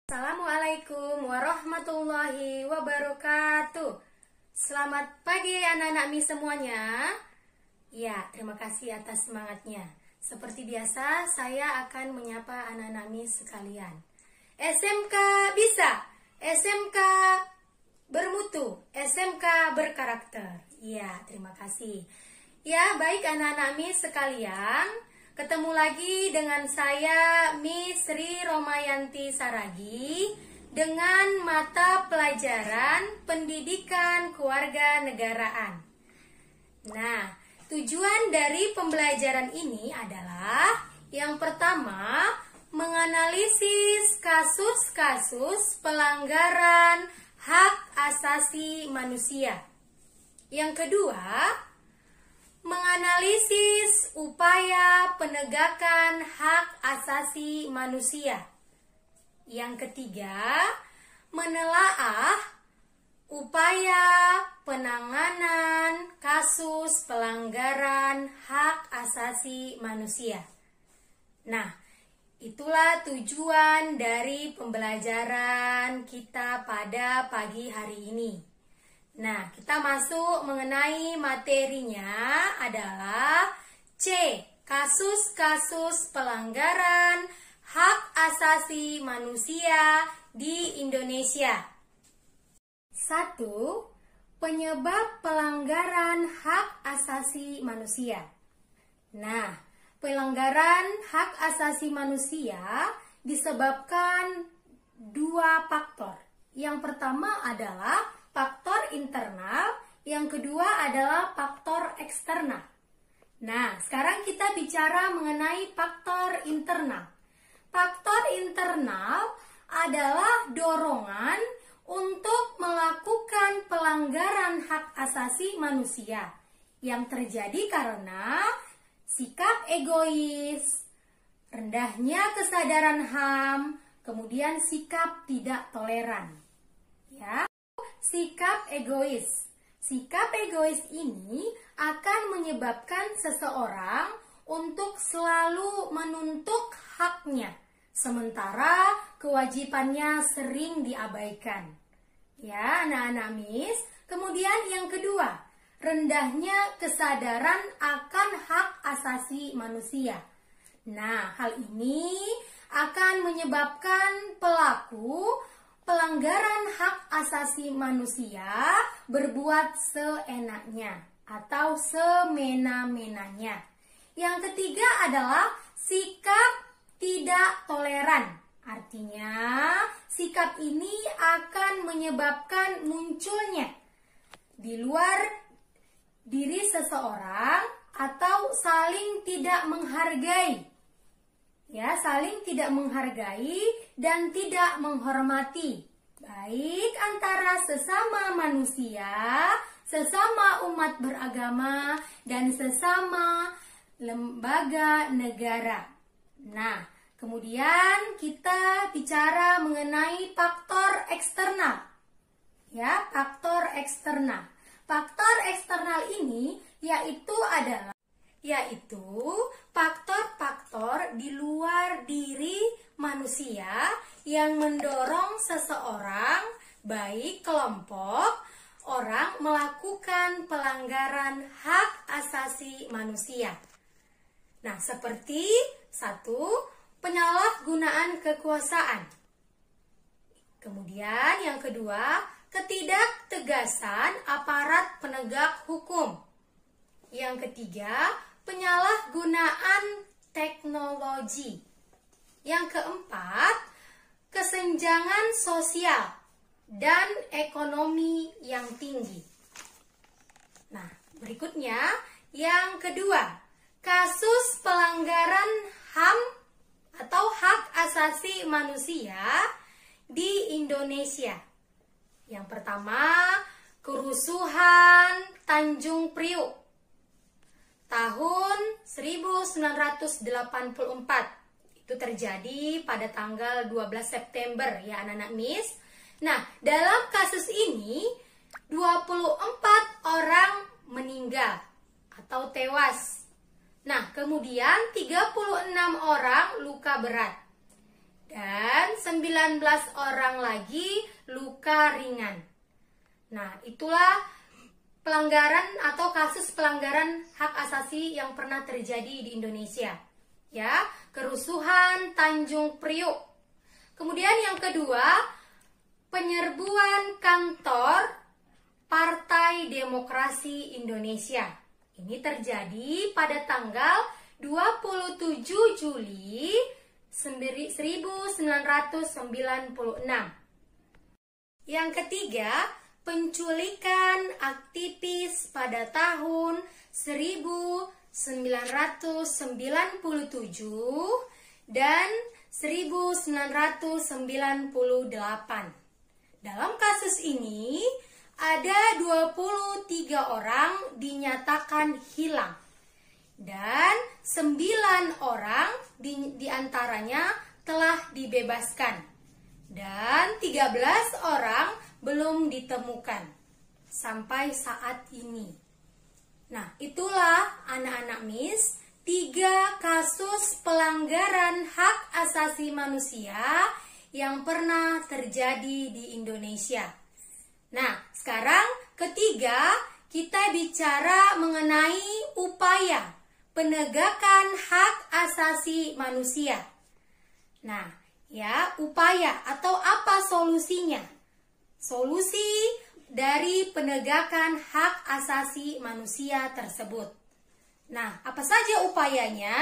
Assalamualaikum warahmatullahi wabarakatuh. Selamat pagi anak-anak Mi semuanya. Ya, terima kasih atas semangatnya. Seperti biasa, saya akan menyapa anak-anak Mi sekalian. SMK bisa, SMK bermutu, SMK berkarakter. Ya, terima kasih. Ya, baik anak-anak Mi sekalian. Ketemu lagi dengan saya Miss Sri Romayanti Saragi dengan mata pelajaran Pendidikan Kewarganegaraan. Nah, tujuan dari pembelajaran ini adalah yang pertama, menganalisis kasus-kasus pelanggaran hak asasi manusia. Yang kedua, menganalisis upaya penegakan hak asasi manusia. Yang ketiga, menelaah upaya penanganan kasus pelanggaran hak asasi manusia. Nah, itulah tujuan dari pembelajaran kita pada pagi hari ini. Nah, kita masuk mengenai materinya adalah C. Kasus-kasus pelanggaran hak asasi manusia di Indonesia. 1. Penyebab pelanggaran hak asasi manusia. Nah, pelanggaran hak asasi manusia disebabkan dua faktor. Yang pertama adalah faktor internal, yang kedua adalah faktor eksternal. Nah, sekarang kita bicara mengenai faktor internal. Faktor internal adalah dorongan untuk melakukan pelanggaran hak asasi manusia yang terjadi karena sikap egois, rendahnya kesadaran HAM, kemudian sikap tidak toleran. Ya. Sikap egois. Sikap egois ini akan menyebabkan seseorang untuk selalu menuntut haknya, sementara kewajibannya sering diabaikan. Ya, anak-anak Miss. Kemudian yang kedua, rendahnya kesadaran akan hak asasi manusia. Nah, hal ini akan menyebabkan pelaku pelanggaran hak asasi manusia berbuat seenaknya atau semena-menanya. Yang ketiga adalah sikap tidak toleran. Artinya, sikap ini akan menyebabkan munculnya di luar diri seseorang atau saling tidak menghargai. Ya, saling tidak menghargai dan tidak menghormati, baik antara sesama manusia, sesama umat beragama, dan sesama lembaga negara. Nah, kemudian kita bicara mengenai faktor eksternal. Ya, faktor eksternal. Faktor eksternal ini yaitu faktor-faktor di luar diri manusia yang mendorong seseorang, baik kelompok orang, melakukan pelanggaran hak asasi manusia. Nah, seperti 1. Penyalahgunaan kekuasaan. Kemudian yang kedua, ketidaktegasan aparat penegak hukum. Yang ketiga, penyalahgunaan teknologi. Yang keempat, kesenjangan sosial dan ekonomi yang tinggi. Nah, berikutnya yang kedua, kasus pelanggaran HAM atau hak asasi manusia di Indonesia. Yang pertama, kerusuhan Tanjung Priuk tahun 1984. Itu terjadi pada tanggal 12 September ya anak-anak Miss. Nah, dalam kasus ini 24 orang meninggal atau tewas. Nah, kemudian 36 orang luka berat. dan 19 orang lagi luka ringan. Nah, itulah pelanggaran atau kasus pelanggaran hak asasi yang pernah terjadi di Indonesia. Ya, kerusuhan Tanjung Priok. Kemudian yang kedua, penyerbuan kantor Partai Demokrasi Indonesia. Ini terjadi pada tanggal 27 Juli 1996. Yang ketiga, penculikan aktivis pada tahun 1997 dan 1998. Dalam kasus ini, ada 23 orang dinyatakan hilang dan 9 orang diantaranya telah dibebaskan dan 13 orang belum ditemukan sampai saat ini. Nah, itulah anak-anak Miss 3 kasus pelanggaran hak asasi manusia yang pernah terjadi di Indonesia. Nah, sekarang ketiga, kita bicara mengenai upaya penegakan hak asasi manusia. Nah, ya, upaya atau apa solusinya? Solusi dari penegakan hak asasi manusia tersebut. Nah, apa saja upayanya?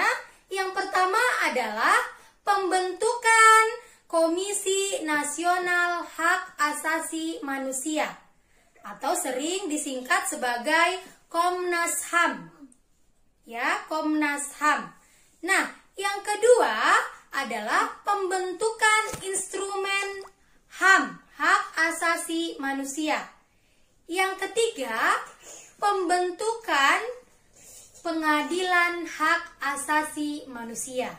Yang pertama adalah pembentukan Komisi Nasional Hak Asasi Manusia atau sering disingkat sebagai Komnas HAM. Ya, Komnas HAM. Nah, yang kedua adalah pembentukan instrumen HAM, Hak Asasi Manusia. Yang ketiga, pembentukan Pengadilan Hak Asasi Manusia.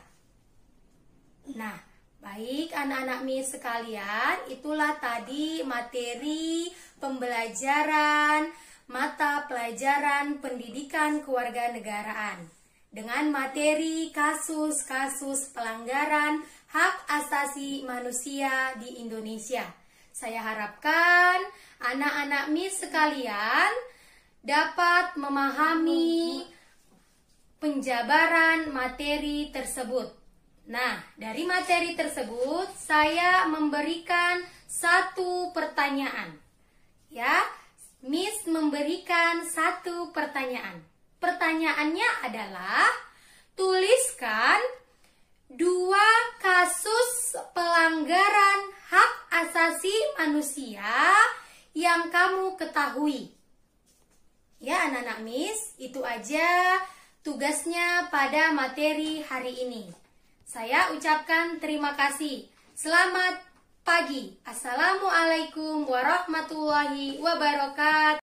Nah, baik anak-anak Miss sekalian, itulah tadi materi pembelajaran mata pelajaran pendidikan kewarganegaraan dengan materi kasus-kasus pelanggaran hak asasi manusia di Indonesia. Saya harapkan anak-anak Miss sekalian dapat memahami penjabaran materi tersebut. Nah, dari materi tersebut saya memberikan satu pertanyaan. Ya, Miss memberikan satu pertanyaan. Pertanyaannya adalah tuliskan 2 kasus pelanggaran hak asasi manusia yang kamu ketahui. Ya, anak-anak Miss, itu aja tugasnya pada materi hari ini. Saya ucapkan terima kasih. Selamat pagi. Assalamualaikum warahmatullahi wabarakatuh.